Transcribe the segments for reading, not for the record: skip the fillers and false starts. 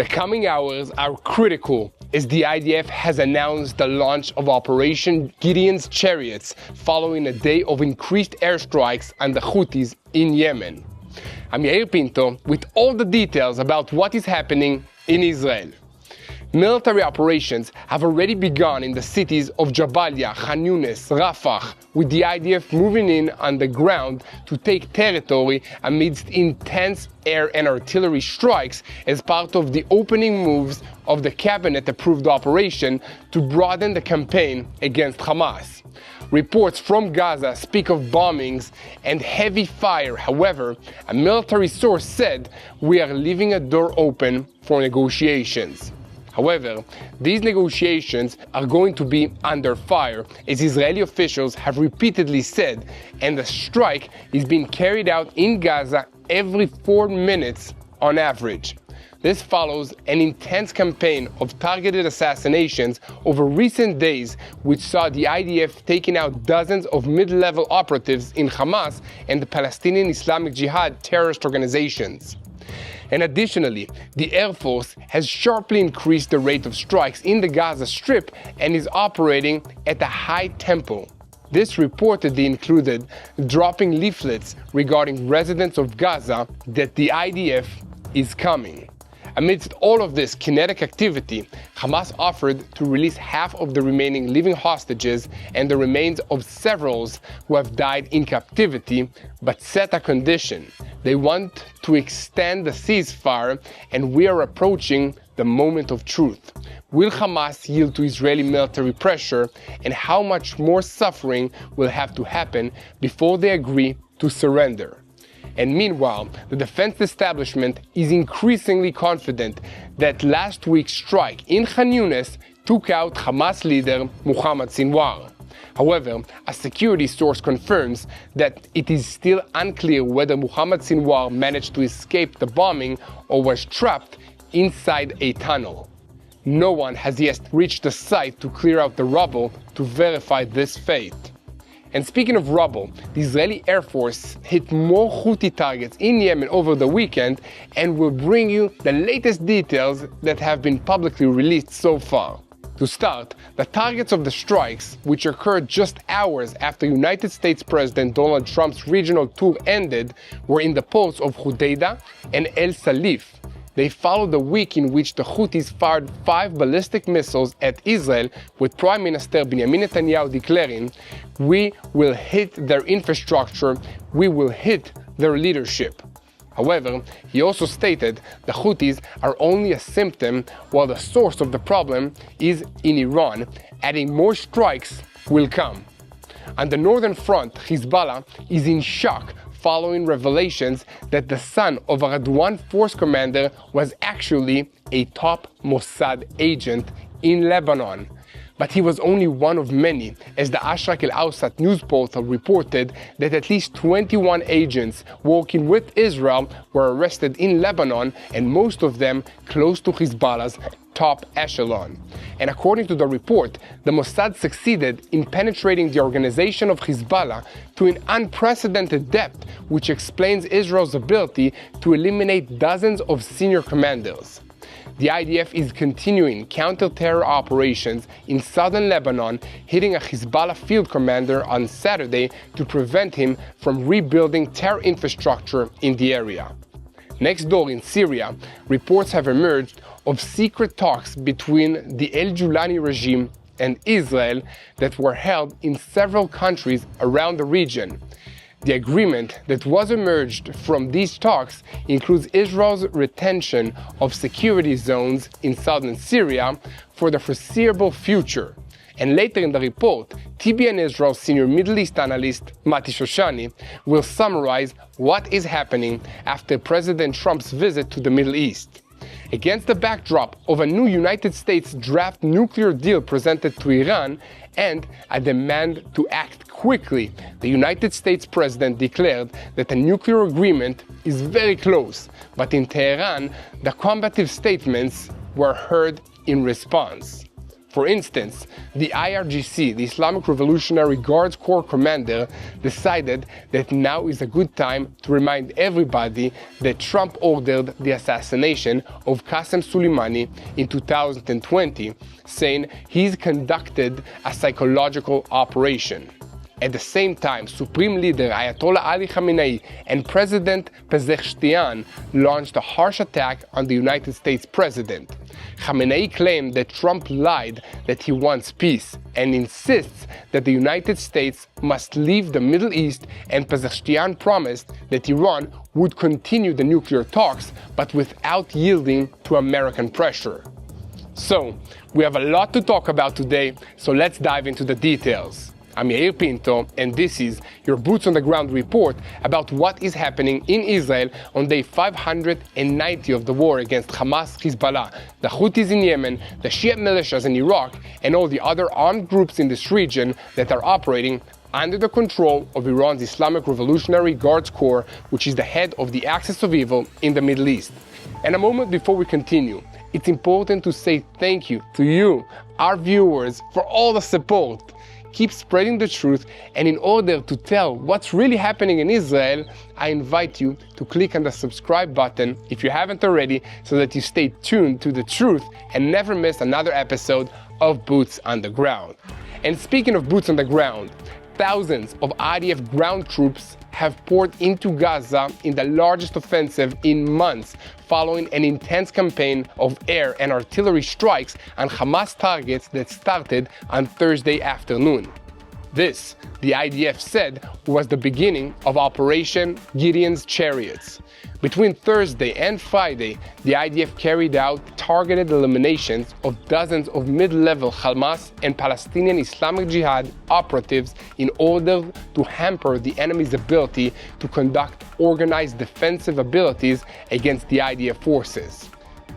The coming hours are critical as the IDF has announced the launch of Operation Gideon's Chariots following a day of increased airstrikes on the Houthis in Yemen. I'm Yair Pinto with all the details about what is happening in Israel. Military operations have already begun in the cities of Jabalia, Yunis, Rafah, with the IDF moving in on the ground to take territory amidst intense air and artillery strikes as part of the opening moves of the cabinet-approved operation to broaden the campaign against Hamas. Reports from Gaza speak of bombings and heavy fire. However, a military source said, "We are leaving a door open for negotiations." However, these negotiations are going to be under fire, as Israeli officials have repeatedly said, and the strike is being carried out in Gaza every 4 minutes on average. This follows an intense campaign of targeted assassinations over recent days, which saw the IDF taking out dozens of mid-level operatives in Hamas and the Palestinian Islamic Jihad terrorist organizations. And additionally, the Air Force has sharply increased the rate of strikes in the Gaza Strip and is operating at a high tempo. This reportedly included dropping leaflets regarding residents of Gaza that the IDF is coming. Amidst all of this kinetic activity, Hamas offered to release half of the remaining living hostages and the remains of several who have died in captivity, but set a condition. They want to extend the ceasefire, and we are approaching the moment of truth. Will Hamas yield to Israeli military pressure, and how much more suffering will have to happen before they agree to surrender? And meanwhile, the defense establishment is increasingly confident that last week's strike in Khan Yunis took out Hamas leader Mohammad Sinwar. However, a security source confirms that it is still unclear whether Mohammad Sinwar managed to escape the bombing or was trapped inside a tunnel. No one has yet reached the site to clear out the rubble to verify this fate. And speaking of rubble, the Israeli Air Force hit more Houthi targets in Yemen over the weekend and will bring you the latest details that have been publicly released so far. To start, the targets of the strikes, which occurred just hours after United States President Donald Trump's regional tour ended, were in the ports of Hudaydah and El Salif. They followed the week in which the Houthis fired 5 ballistic missiles at Israel, with Prime Minister Benjamin Netanyahu declaring, "We will hit their infrastructure, we will hit their leadership." However, he also stated the Houthis are only a symptom, while the source of the problem is in Iran, adding more strikes will come. On the northern front, Hezbollah is in shock following revelations that the son of a Radwan force commander was actually a top Mossad agent in Lebanon. But he was only one of many, as the Ashrak al-Awsat news portal reported that at least 21 agents working with Israel were arrested in Lebanon, and most of them close to Hezbollah's top echelon. And according to the report, the Mossad succeeded in penetrating the organization of Hezbollah to an unprecedented depth, which explains Israel's ability to eliminate dozens of senior commanders. The IDF is continuing counter-terror operations in southern Lebanon, hitting a Hezbollah field commander on Saturday to prevent him from rebuilding terror infrastructure in the area. Next door in Syria, reports have emerged of secret talks between the al-Jolani regime and Israel that were held in several countries around the region. The agreement that was emerged from these talks includes Israel's retention of security zones in southern Syria for the foreseeable future. And later in the report, TBN Israel's senior Middle East analyst Mati Shoshani will summarize what is happening after President Trump's visit to the Middle East. Against the backdrop of a new United States draft nuclear deal presented to Iran and a demand to act quickly, the United States president declared that a nuclear agreement is very close, but in Tehran, the combative statements were heard in response. For instance, the IRGC, the Islamic Revolutionary Guards Corps commander, decided that now is a good time to remind everybody that Trump ordered the assassination of Qasem Soleimani in 2020, saying he's conducted a psychological operation. At the same time, Supreme Leader Ayatollah Ali Khamenei and President Pezeshkian launched a harsh attack on the United States president. Khamenei claimed that Trump lied that he wants peace and insists that the United States must leave the Middle East, and Pezeshkian promised that Iran would continue the nuclear talks but without yielding to American pressure. So, we have a lot to talk about today, so let's dive into the details. I'm Yair Pinto, and this is your Boots on the Ground report about what is happening in Israel on day 590 of the war against Hamas, Hezbollah, the Houthis in Yemen, the Shia militias in Iraq, and all the other armed groups in this region that are operating under the control of Iran's Islamic Revolutionary Guards Corps, which is the head of the axis of evil in the Middle East. And a moment before we continue, it's important to say thank you to you, our viewers, for all the support. Keep spreading the truth, and in order to tell what's really happening in Israel, I invite you to click on the subscribe button if you haven't already, so that you stay tuned to the truth and never miss another episode of Boots on the Ground. And speaking of Boots on the Ground, thousands of IDF ground troops have poured into Gaza in the largest offensive in months, following an intense campaign of air and artillery strikes on Hamas targets that started on Thursday afternoon. This, the IDF said, was the beginning of Operation Gideon's Chariots. Between Thursday and Friday, the IDF carried out targeted eliminations of dozens of mid-level Hamas and Palestinian Islamic Jihad operatives in order to hamper the enemy's ability to conduct organized defensive abilities against the IDF forces.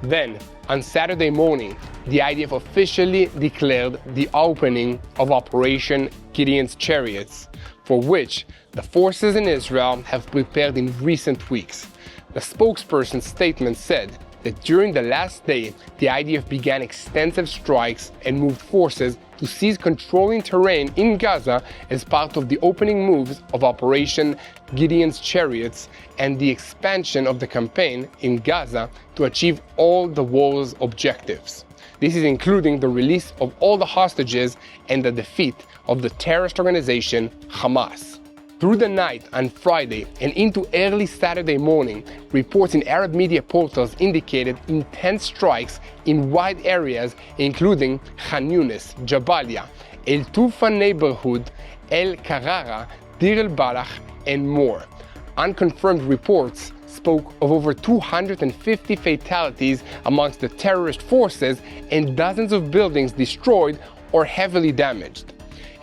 Then, on Saturday morning, the IDF officially declared the opening of Operation Gideon's Chariots, for which the forces in Israel have prepared in recent weeks. The spokesperson's statement said that during the last day, the IDF began extensive strikes and moved forces to seize controlling terrain in Gaza as part of the opening moves of Operation Gideon's Chariots and the expansion of the campaign in Gaza to achieve all the war's objectives. This is including the release of all the hostages and the defeat of the terrorist organization Hamas. Through the night on Friday and into early Saturday morning, reports in Arab media portals indicated intense strikes in wide areas including Khan Yunis, Jabalia, El Tufa neighborhood, El Karara, Dir el-Balach, and more. Unconfirmed reports spoke of over 250 fatalities amongst the terrorist forces and dozens of buildings destroyed or heavily damaged.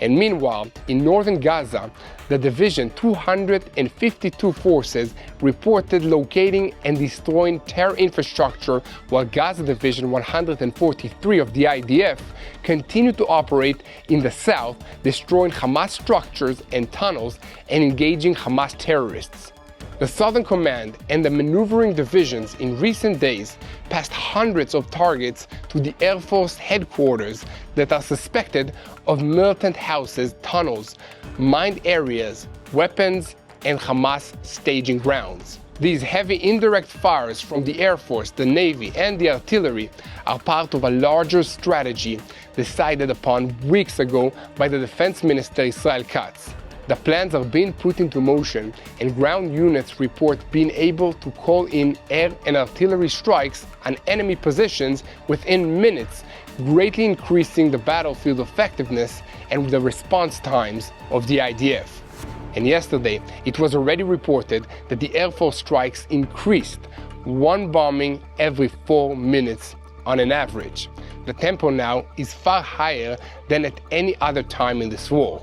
And meanwhile, in northern Gaza, the Division 252 forces reported locating and destroying terror infrastructure, while Gaza Division 143 of the IDF continued to operate in the south, destroying Hamas structures and tunnels and engaging Hamas terrorists. The Southern Command and the maneuvering divisions in recent days passed hundreds of targets to the Air Force headquarters that are suspected of militant houses, tunnels, mined areas, weapons, and Hamas staging grounds. These heavy indirect fires from the Air Force, the Navy, and the artillery are part of a larger strategy decided upon weeks ago by the Defense Minister Israel Katz. The plans are being put into motion, and ground units report being able to call in air and artillery strikes on enemy positions within minutes, greatly increasing the battlefield effectiveness and the response times of the IDF. And yesterday, it was already reported that the Air Force strikes increased, one bombing every 4 minutes on an average. The tempo now is far higher than at any other time in this war.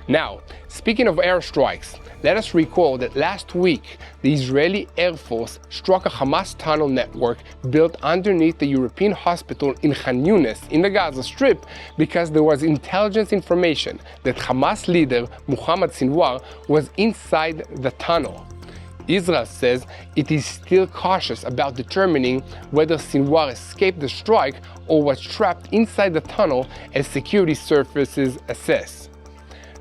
Now, speaking of airstrikes, let us recall that last week, the Israeli Air Force struck a Hamas tunnel network built underneath the European hospital in Khan Yunis in the Gaza Strip because there was intelligence information that Hamas leader Mohammed Sinwar was inside the tunnel. Israel says it is still cautious about determining whether Sinwar escaped the strike or was trapped inside the tunnel as security services assess.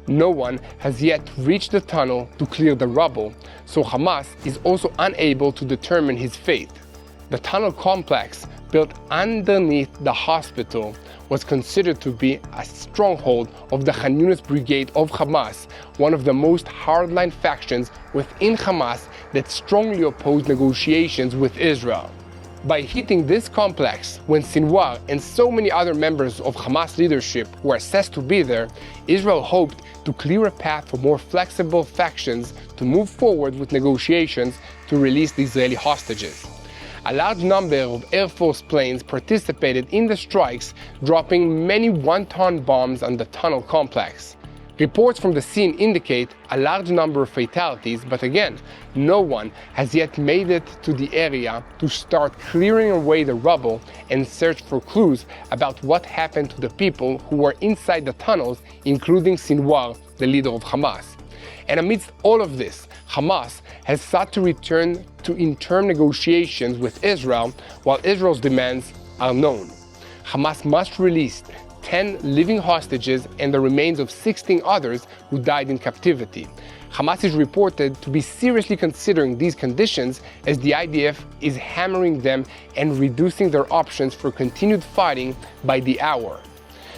No one has yet reached the tunnel to clear the rubble, so Hamas is also unable to determine his fate. The tunnel complex, built underneath the hospital, was considered to be a stronghold of the Yunis brigade of Hamas, one of the most hardline factions within Hamas that strongly opposed negotiations with Israel. By hitting this complex, when Sinwar and so many other members of Hamas leadership were assessed to be there, Israel hoped to clear a path for more flexible factions to move forward with negotiations to release the Israeli hostages. A large number of Air Force planes participated in the strikes, dropping many one-ton bombs on the tunnel complex. Reports from the scene indicate a large number of fatalities, but again, no one has yet made it to the area to start clearing away the rubble and search for clues about what happened to the people who were inside the tunnels, including Sinwar, the leader of Hamas. And amidst all of this, Hamas has sought to return to interim negotiations with Israel while Israel's demands are known. Hamas must release 10 living hostages and the remains of 16 others who died in captivity. Hamas is reported to be seriously considering these conditions as the IDF is hammering them and reducing their options for continued fighting by the hour.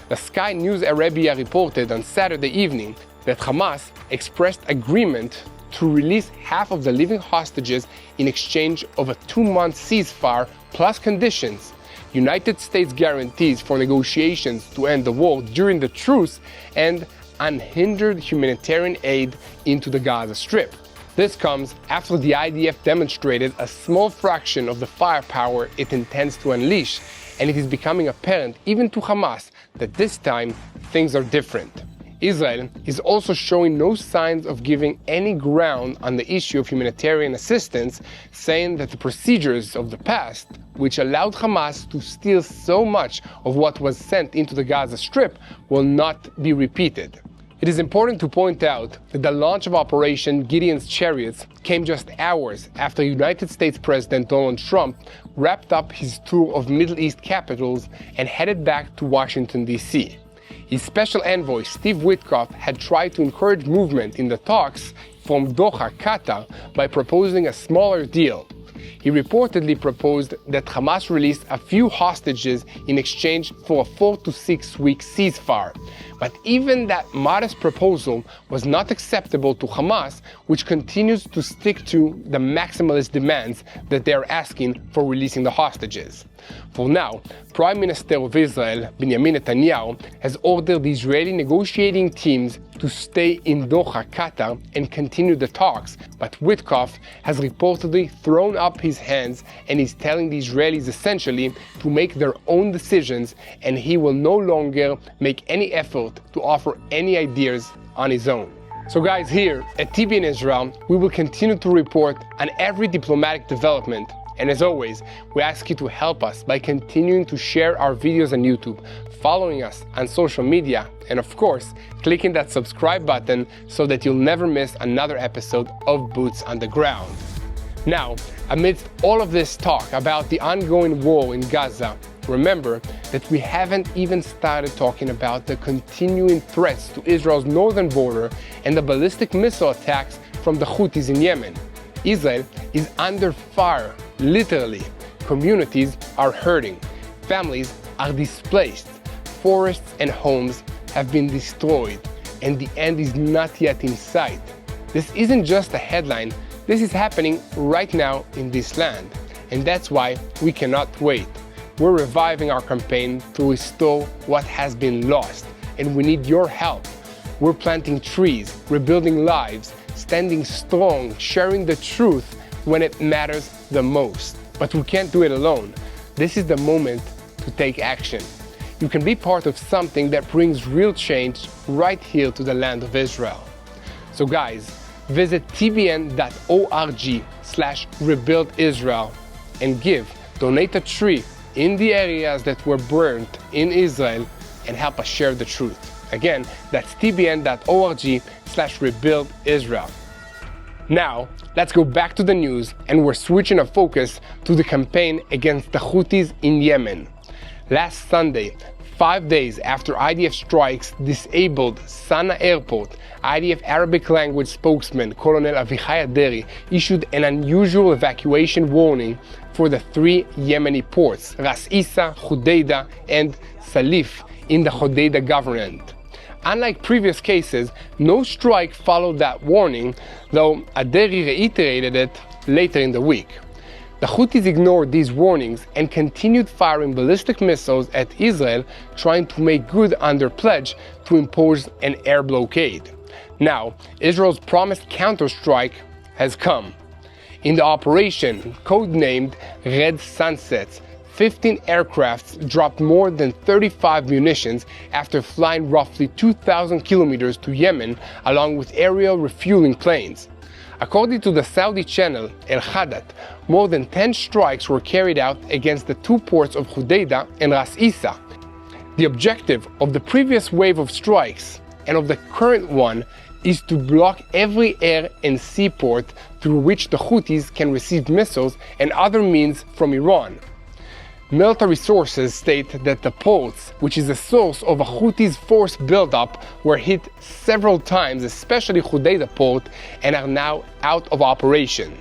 The Sky News Arabia reported on Saturday evening that Hamas expressed agreement to release half of the living hostages in exchange of a 2-month ceasefire plus conditions, United States guarantees for negotiations to end the war during the truce, and unhindered humanitarian aid into the Gaza Strip. This comes after the IDF demonstrated a small fraction of the firepower it intends to unleash, and it is becoming apparent even to Hamas that this time things are different. Israel is also showing no signs of giving any ground on the issue of humanitarian assistance, saying that the procedures of the past, which allowed Hamas to steal so much of what was sent into the Gaza Strip, will not be repeated. It is important to point out that the launch of Operation Gideon's Chariots came just hours after United States President Donald Trump wrapped up his tour of Middle East capitals and headed back to Washington, D.C. His special envoy, Steve Witkoff, had tried to encourage movement in the talks from Doha, Qatar, by proposing a smaller deal. He reportedly proposed that Hamas release a few hostages in exchange for a 4 to 6 week ceasefire. But even that modest proposal was not acceptable to Hamas, which continues to stick to the maximalist demands that they are asking for releasing the hostages. For now, Prime Minister of Israel, Benjamin Netanyahu, has ordered the Israeli negotiating teams to stay in Doha, Qatar, and continue the talks, but Witkoff has reportedly thrown up his hands and is telling the Israelis essentially to make their own decisions, and he will no longer make any effort to offer any ideas on his own. So guys, here at TBN Israel, we will continue to report on every diplomatic development. And as always, we ask you to help us by continuing to share our videos on YouTube, following us on social media, and of course, clicking that subscribe button so that you'll never miss another episode of Boots on the Ground. Now, amidst all of this talk about the ongoing war in Gaza, remember that we haven't even started talking about the continuing threats to Israel's northern border and the ballistic missile attacks from the Houthis in Yemen. Israel is under fire, literally. Communities are hurting. Families are displaced. Forests and homes have been destroyed, and the end is not yet in sight. This isn't just a headline. This is happening right now in this land, and that's why we cannot wait. We're reviving our campaign to restore what has been lost, and we need your help. We're planting trees, rebuilding lives, standing strong, sharing the truth when it matters the most. But we can't do it alone. This is the moment to take action. You can be part of something that brings real change right here to the land of Israel. So guys, visit tbn.org/rebuildisrael and donate a tree in the areas that were burnt in Israel and help us share the truth. Again, that's tbn.org/rebuildisrael. Now, let's go back to the news, and we're switching our focus to the campaign against the Houthis in Yemen. Last Sunday, 5 days after IDF strikes disabled Sana'a Airport, IDF Arabic language spokesman Colonel Avichai Aderi issued an unusual evacuation warning for the 3 Yemeni ports, Ras Isa, Hudaydah, and Salif, in the Hudaydah governorate. Unlike previous cases, no strike followed that warning, though Aderi reiterated it later in the week. The Houthis ignored these warnings and continued firing ballistic missiles at Israel, trying to make good on their pledge to impose an air blockade. Now, Israel's promised counterstrike has come. In the operation, codenamed Red Sunsets, 15 aircrafts dropped more than 35 munitions after flying roughly 2,000 kilometers to Yemen, along with aerial refueling planes. According to the Saudi channel El Hadat, more than 10 strikes were carried out against the 2 ports of Hudaydah and Ras Isa. The objective of the previous wave of strikes and of the current one is to block every air and sea port through which the Houthis can receive missiles and other means from Iran. Military sources state that the ports, which is a source of a Houthis' force buildup, were hit several times, especially Hudaydah port, and are now out of operation.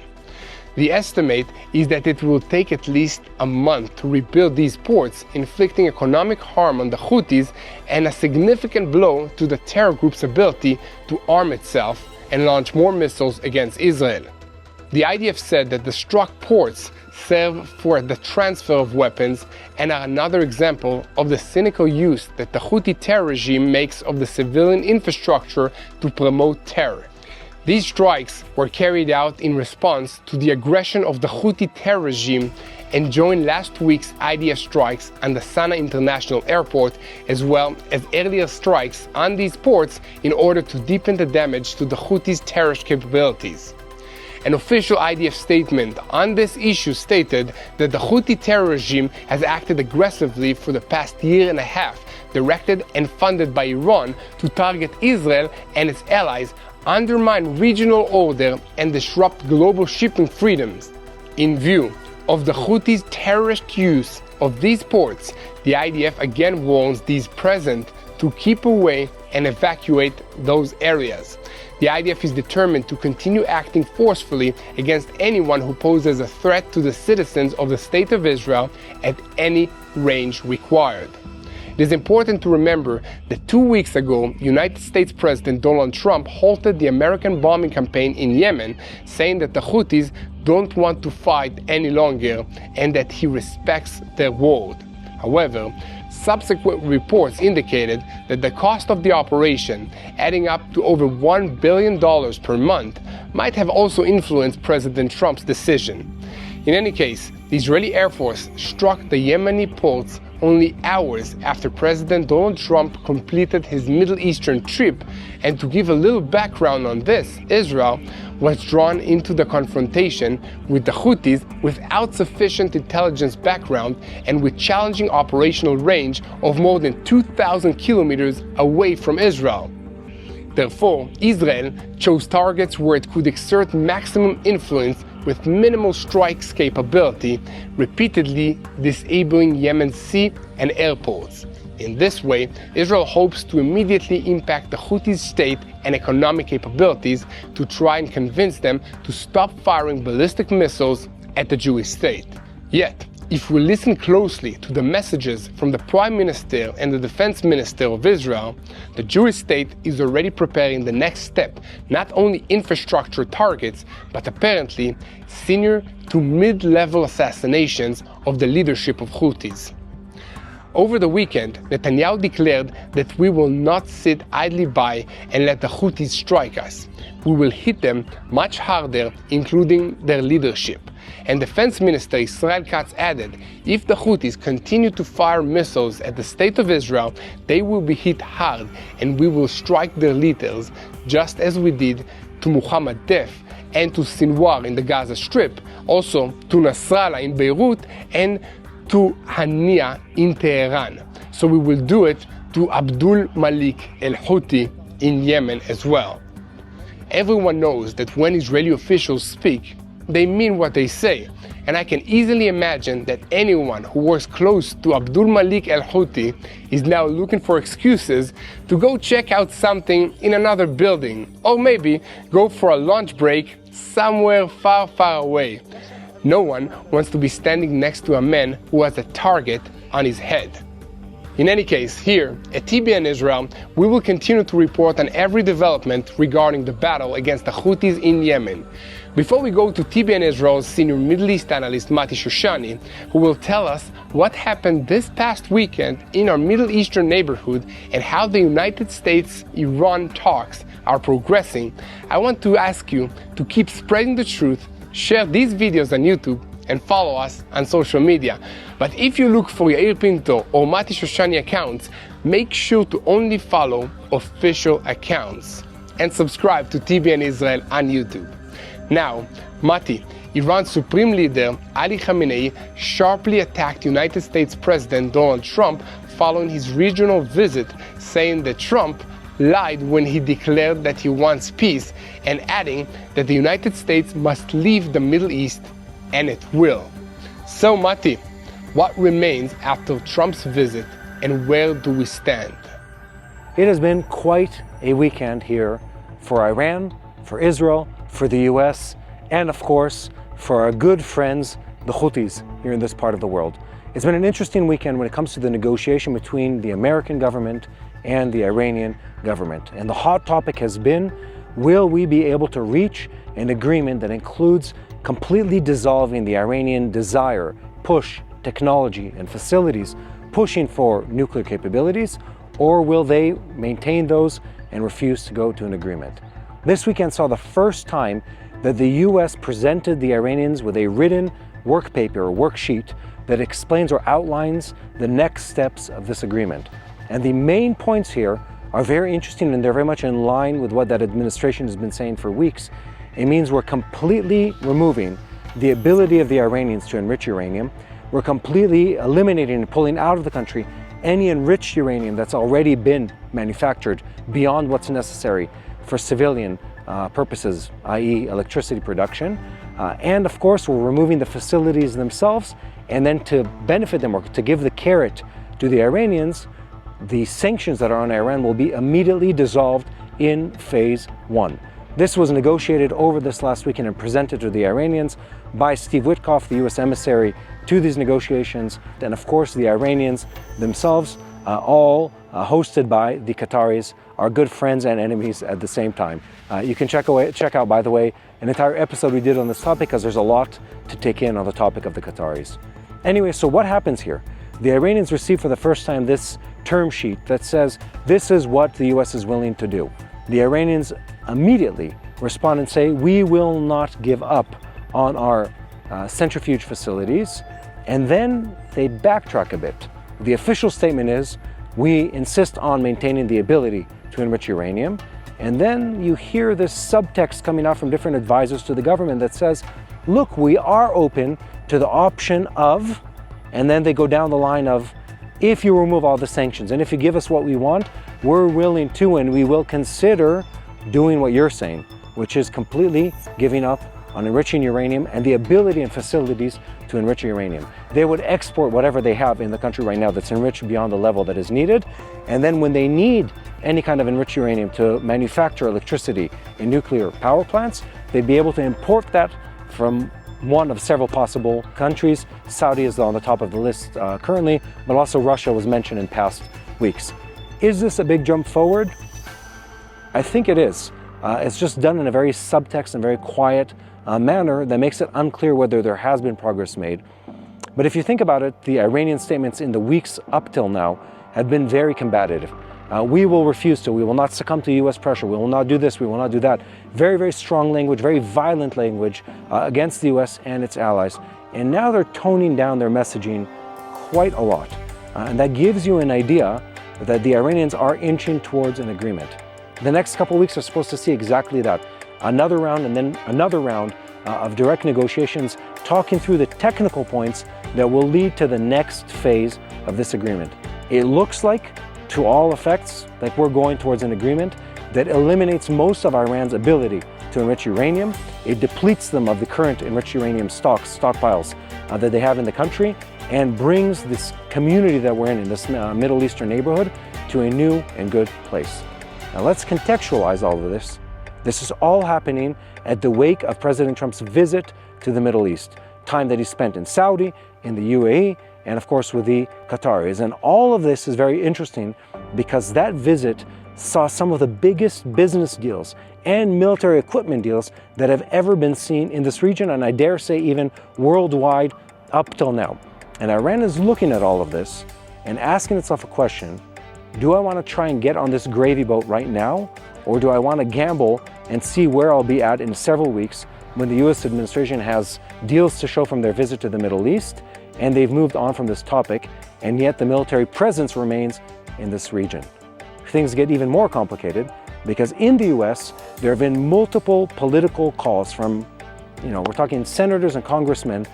The estimate is that it will take at least a month to rebuild these ports, inflicting economic harm on the Houthis and a significant blow to the terror group's ability to arm itself and launch more missiles against Israel. The IDF said that the struck ports serve for the transfer of weapons and are another example of the cynical use that the Houthi terror regime makes of the civilian infrastructure to promote terror. These strikes were carried out in response to the aggression of the Houthi terror regime and joined last week's IDF strikes on the Sana'a International Airport, as well as earlier strikes on these ports in order to deepen the damage to the Houthis' terrorist capabilities. An official IDF statement on this issue stated that the Houthi terror regime has acted aggressively for the past year and a half, directed and funded by Iran to target Israel and its allies, undermine regional order, and disrupt global shipping freedoms. In view of the Houthis' terrorist use of these ports, the IDF again warns those present to keep away and evacuate those areas. The IDF is determined to continue acting forcefully against anyone who poses a threat to the citizens of the State of Israel at any range required. It is important to remember that 2 weeks ago, United States President Donald Trump halted the American bombing campaign in Yemen, saying that the Houthis don't want to fight any longer and that he respects their word. However, subsequent reports indicated that the cost of the operation, adding up to over $1 billion per month, might have also influenced President Trump's decision. In any case, the Israeli Air Force struck the Yemeni ports only hours after President Donald Trump completed his Middle Eastern trip, and to give a little background on this, Israel was drawn into the confrontation with the Houthis without sufficient intelligence background and with challenging operational range of more than 2,000 kilometers away from Israel. Therefore, Israel chose targets where it could exert maximum influence with minimal strikes capability, repeatedly disabling Yemen's sea and airports. In this way, Israel hopes to immediately impact the Houthis' state and economic capabilities to try and convince them to stop firing ballistic missiles at the Jewish state. Yet, if we listen closely to the messages from the Prime Minister and the Defense Minister of Israel, the Jewish state is already preparing the next step, not only infrastructure targets, but apparently senior to mid-level assassinations of the leadership of Houthis. Over the weekend, Netanyahu declared that we will not sit idly by and let the Houthis strike us. We will hit them much harder, including their leadership. And Defense Minister Israel Katz added, if the Houthis continue to fire missiles at the State of Israel, they will be hit hard and we will strike their leaders, just as we did to Muhammad Def and to Sinwar in the Gaza Strip, also to Nasrallah in Beirut and to Hania in Tehran. So we will do it to Abdul Malik al-Houthi in Yemen as well. Everyone knows that when Israeli officials speak, they mean what they say, and I can easily imagine that anyone who works close to Abdul Malik al-Houthi is now looking for excuses to go check out something in another building, or maybe go for a lunch break somewhere far, far away. No one wants to be standing next to a man who has a target on his head. In any case, here at TBN Israel, we will continue to report on every development regarding the battle against the Houthis in Yemen. Before we go to TBN Israel's senior Middle East analyst Mati Shoshani, who will tell us what happened this past weekend in our Middle Eastern neighborhood and how the United States-Iran talks are progressing, I want to ask you to keep spreading the truth, share these videos on YouTube, and follow us on social media. But if you look for Yair Pinto or Mati Shoshani accounts, make sure to only follow official accounts and subscribe to TBN Israel on YouTube. Now, Mati, Iran's supreme leader Ali Khamenei sharply attacked United States President Donald Trump following his regional visit, saying that Trump lied when he declared that he wants peace, and adding that the United States must leave the Middle East, and it will. So Mati, what remains after Trump's visit, and where do we stand? It has been quite a weekend here for Iran, for Israel, for the US, and of course, for our good friends, the Houthis, here in this part of the world. It's been an interesting weekend when it comes to the negotiation between the American government and the Iranian government. And the hot topic has been, will we be able to reach an agreement that includes completely dissolving the Iranian desire, push, technology, and facilities pushing for nuclear capabilities, or will they maintain those and refuse to go to an agreement? This weekend saw the first time that the US presented the Iranians with a written work paper or worksheet that explains or outlines the next steps of this agreement. And the main points here are very interesting, and they're very much in line with what that administration has been saying for weeks. It means we're completely removing the ability of the Iranians to enrich uranium. We're completely eliminating and pulling out of the country any enriched uranium that's already been manufactured beyond what's necessary for civilian purposes, i.e. electricity production. And of course, we're removing the facilities themselves, and then to benefit them or to give the carrot to the Iranians, the sanctions that are on Iran will be immediately dissolved in phase 1. This was negotiated over this last weekend and presented to the Iranians by Steve Witkoff, the US emissary to these negotiations, and of course the Iranians themselves, all hosted by the Qataris, are good friends and enemies at the same time. You can check out, by the way, an entire episode we did on this topic, because there's a lot to take in on the topic of the Qataris. Anyway, so what happens here? The Iranians receive for the first time this term sheet that says this is what the US is willing to do. The Iranians immediately respond and say, we will not give up on our centrifuge facilities, and then they backtrack a bit. The official statement is, we insist on maintaining the ability to enrich uranium, and then you hear this subtext coming out from different advisors to the government that says, look, we are open to the option of, and then they go down the line of, if you remove all the sanctions and if you give us what we want, we're willing to, and we will consider doing what you're saying, which is completely giving up on enriching uranium and the ability and facilities to enrich uranium. They would export whatever they have in the country right now that's enriched beyond the level that is needed, and then when they need any kind of enriched uranium to manufacture electricity in nuclear power plants, they'd be able to import that from one of several possible countries. Saudi is on the top of the list currently, but also Russia was mentioned in past weeks. Is this a big jump forward? I think it is. It's just done in a very subtext and very quiet manner that makes it unclear whether there has been progress made. But if you think about it, the Iranian statements in the weeks up till now have been very combative. We will refuse to, we will not succumb to US pressure, we will not do this, we will not do that. Very, very strong language, very violent language against the US and its allies. And now they're toning down their messaging quite a lot. And that gives you an idea that the Iranians are inching towards an agreement. The next couple of weeks are supposed to see exactly that. Another round and then another round of direct negotiations, talking through the technical points that will lead to the next phase of this agreement. It looks like, to all effects, like we're going towards an agreement, that eliminates most of Iran's ability to enrich uranium. It depletes them of the current enriched uranium stockpiles that they have in the country, and brings this community that we're in this Middle Eastern neighborhood, to a new and good place. Now let's contextualize all of this. This is all happening at the wake of President Trump's visit to the Middle East, time that he spent in Saudi, in the UAE, and of course with the Qataris. And all of this is very interesting because that visit saw some of the biggest business deals and military equipment deals that have ever been seen in this region, and I dare say even worldwide up till now. And Iran is looking at all of this and asking itself a question: do I want to try and get on this gravy boat right now, or do I want to gamble and see where I'll be at in several weeks when the US administration has deals to show from their visit to the Middle East, and they've moved on from this topic, and yet the military presence remains in this region? Things get even more complicated because in the US, there have been multiple political calls from, we're talking senators and congressmen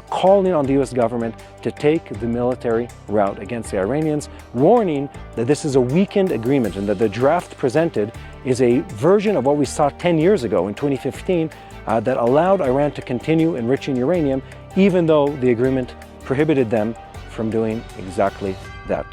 calling on the US government to take the military route against the Iranians, warning that this is a weakened agreement and that the draft presented is a version of what we saw 10 years ago in 2015 that allowed Iran to continue enriching uranium, even though the agreement prohibited them from doing exactly that.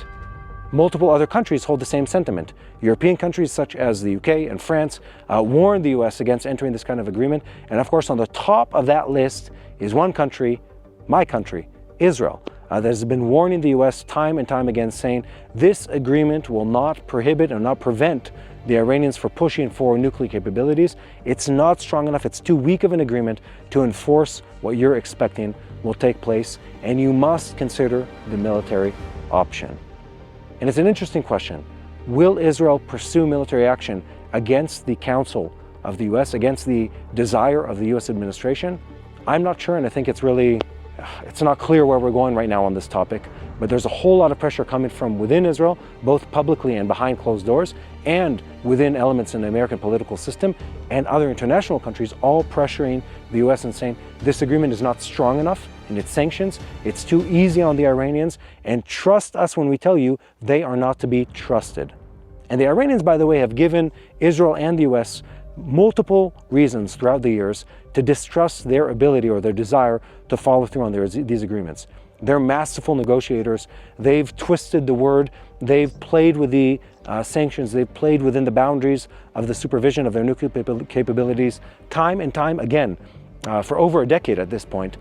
Multiple other countries hold the same sentiment. European countries such as the UK and France warned the US against entering this kind of agreement. And of course, on the top of that list is one country, my country, Israel, that has been warning the US time and time again, saying this agreement will not prohibit and not prevent the Iranians from pushing for nuclear capabilities. It's not strong enough, it's too weak of an agreement to enforce what you're expecting will take place, and you must consider the military option. And it's an interesting question. Will Israel pursue military action against the counsel of the US, against the desire of the US administration? I'm not sure, and I think it's not clear where we're going right now on this topic, but there's a whole lot of pressure coming from within Israel, both publicly and behind closed doors, and within elements in the American political system and other international countries, all pressuring the US and saying this agreement is not strong enough in its sanctions, it's too easy on the Iranians, and trust us when we tell you they are not to be trusted. And the Iranians, by the way, have given Israel and the US multiple reasons throughout the years to distrust their ability or their desire to follow through on these agreements. They're masterful negotiators. They've twisted the word. They've played with the sanctions. They've played within the boundaries of the supervision of their nuclear capabilities time and time again for over a decade at this point.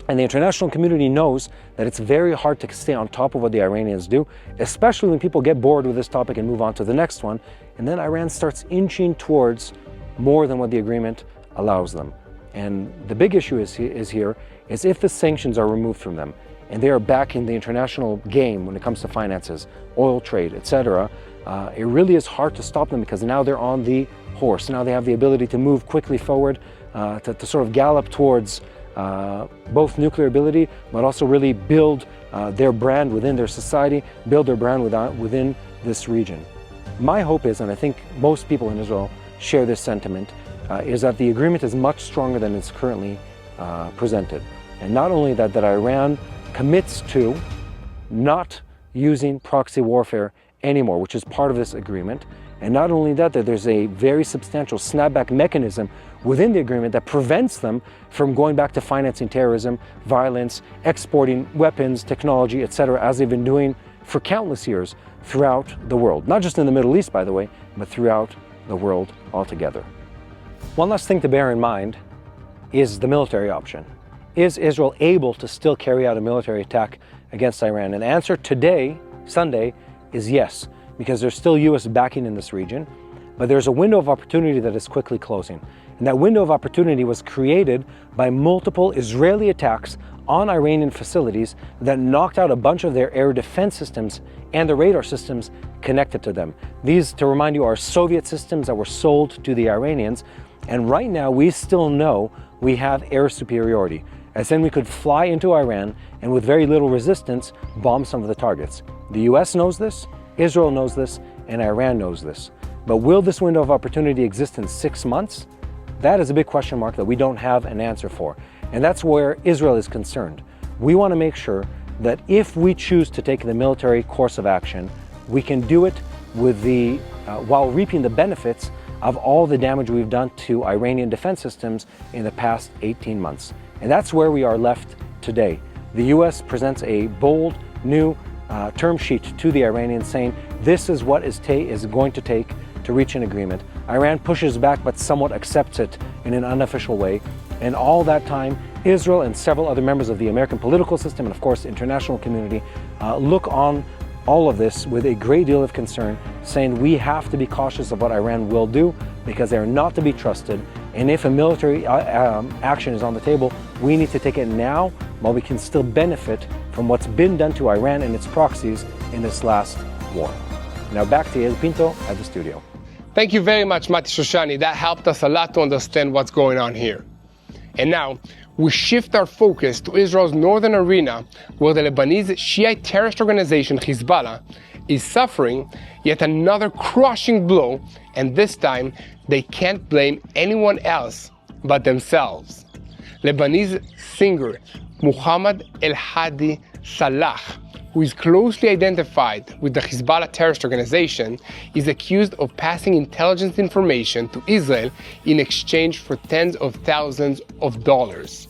And the international community knows that it's very hard to stay on top of what the Iranians do, especially when people get bored with this topic and move on to the next one. And then Iran starts inching towards more than what the agreement allows them. And the big issue is if the sanctions are removed from them and they are back in the international game when it comes to finances, oil trade, etc., it really is hard to stop them because now they're on the horse. Now they have the ability to move quickly forward, to sort of gallop towards both nuclear ability, but also really build their brand within their society, build their brand within this region. My hope is, and I think most people in Israel share this sentiment, is that the agreement is much stronger than it's currently presented. And not only that, that Iran commits to not using proxy warfare anymore, which is part of this agreement. And not only that, that there's a very substantial snapback mechanism within the agreement that prevents them from going back to financing terrorism, violence, exporting weapons, technology, etc., as they've been doing for countless years throughout the world. Not just in the Middle East, by the way, but throughout the world altogether. One last thing to bear in mind is the military option. Is Israel able to still carry out a military attack against Iran? And the answer today, Sunday, is yes, because there's still US backing in this region, but there's a window of opportunity that is quickly closing. And that window of opportunity was created by multiple Israeli attacks on Iranian facilities that knocked out a bunch of their air defense systems and the radar systems connected to them. These, to remind you, are Soviet systems that were sold to the Iranians. And right now, we still know we have air superiority, as then we could fly into Iran and with very little resistance, bomb some of the targets. The US knows this, Israel knows this, and Iran knows this. But will this window of opportunity exist in 6 months? That is a big question mark that we don't have an answer for. And that's where Israel is concerned. We want to make sure that if we choose to take the military course of action, we can do it while reaping the benefits of all the damage we've done to Iranian defense systems in the past 18 months. And that's where we are left today. The US presents a bold new term sheet to the Iranians saying this is what is going to take to reach an agreement. Iran pushes back but somewhat accepts it in an unofficial way. And all that time, Israel and several other members of the American political system and of course the international community look on all of this with a great deal of concern, saying we have to be cautious of what Iran will do because they are not to be trusted. And if a military action is on the table, we need to take it now while we can still benefit from what's been done to Iran and its proxies in this last war. Now back to Yair Pinto at the studio. Thank you very much, Mati Shoshani. That helped us a lot to understand what's going on here. And now, we shift our focus to Israel's northern arena, where the Lebanese Shiite terrorist organization Hezbollah is suffering yet another crushing blow, and this time they can't blame anyone else but themselves. Lebanese singer Muhammad El-Hadi Salah, who is closely identified with the Hezbollah terrorist organization, is accused of passing intelligence information to Israel in exchange for tens of thousands of dollars.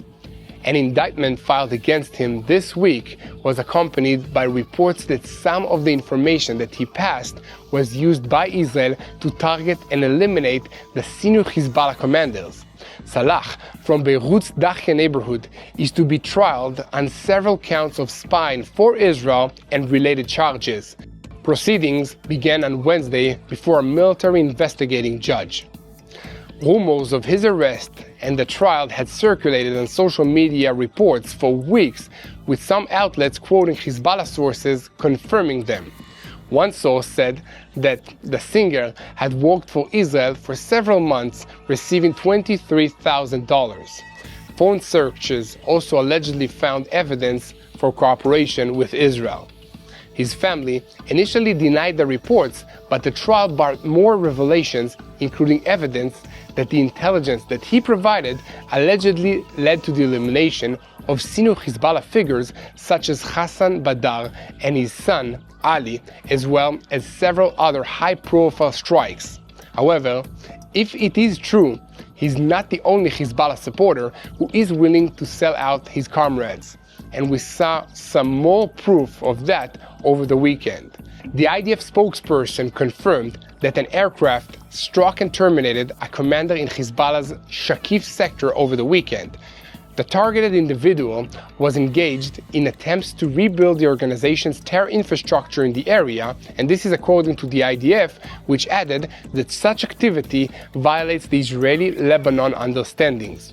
An indictment filed against him this week was accompanied by reports that some of the information that he passed was used by Israel to target and eliminate the senior Hezbollah commanders. Salah, from Beirut's Dahya neighborhood, is to be trialed on several counts of spying for Israel and related charges. Proceedings began on Wednesday before a military investigating judge. Rumors of his arrest and the trial had circulated on social media reports for weeks, with some outlets quoting Hezbollah sources confirming them. One source said that the singer had worked for Israel for several months, receiving $23,000. Phone searches also allegedly found evidence for cooperation with Israel. His family initially denied the reports, but the trial brought more revelations, including evidence that the intelligence that he provided allegedly led to the elimination of senior Hezbollah figures such as Hassan Badar and his son Ali, as well as several other high-profile strikes. However, if it is true, he's not the only Hezbollah supporter who is willing to sell out his comrades. And we saw some more proof of that over the weekend. The IDF spokesperson confirmed that an aircraft struck and terminated a commander in Hezbollah's Shaqif sector over the weekend. The targeted individual was engaged in attempts to rebuild the organization's terror infrastructure in the area, and this is according to the IDF, which added that such activity violates the Israeli-Lebanon understandings.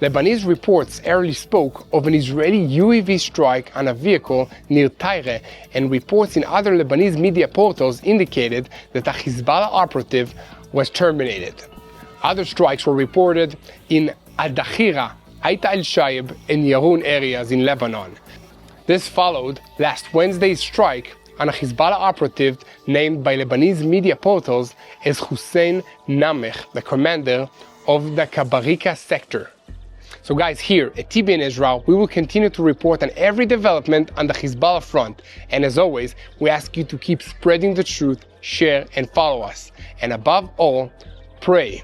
Lebanese reports earlier spoke of an Israeli UAV strike on a vehicle near Tyre, and reports in other Lebanese media portals indicated that a Hezbollah operative was terminated. Other strikes were reported in Al-Dakhira, Aita al-Shaib, and Yarun areas in Lebanon. This followed last Wednesday's strike on a Hezbollah operative named by Lebanese media portals as Hussein Nameh, the commander of the Kabarika sector. So guys, here at TBN Israel, we will continue to report on every development on the Hezbollah front. And as always, we ask you to keep spreading the truth, share, and follow us. And above all, pray.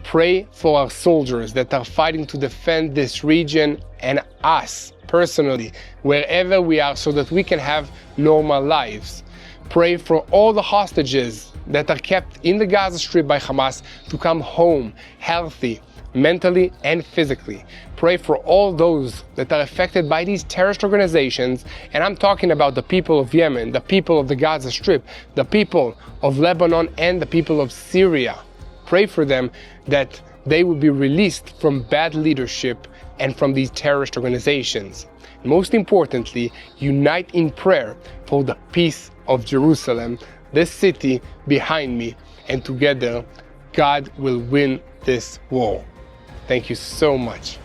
Pray for our soldiers that are fighting to defend this region and us personally, wherever we are, so that we can have normal lives. Pray for all the hostages that are kept in the Gaza Strip by Hamas to come home healthy, mentally and physically. Pray for all those that are affected by these terrorist organizations, and I'm talking about the people of Yemen, the people of the Gaza Strip, the people of Lebanon, and the people of Syria. Pray for them that they will be released from bad leadership and from these terrorist organizations. Most importantly, unite in prayer for the peace of Jerusalem, this city behind me, and together God will win this war. Thank you so much.